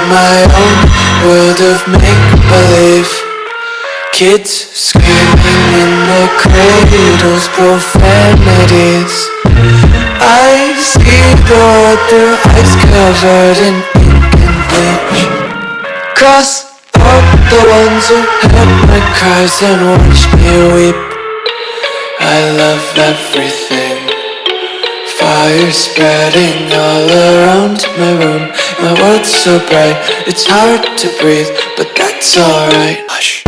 my own world of make-believe. Kids screaming in their cradles, profanities. I see the world through eyes covered in ink and bleach. Cross out the ones who heard my cries and watched me weep. I love everything. Fire spreading all around my room. My world's so bright, it's hard to breathe, but that's alright. Hush.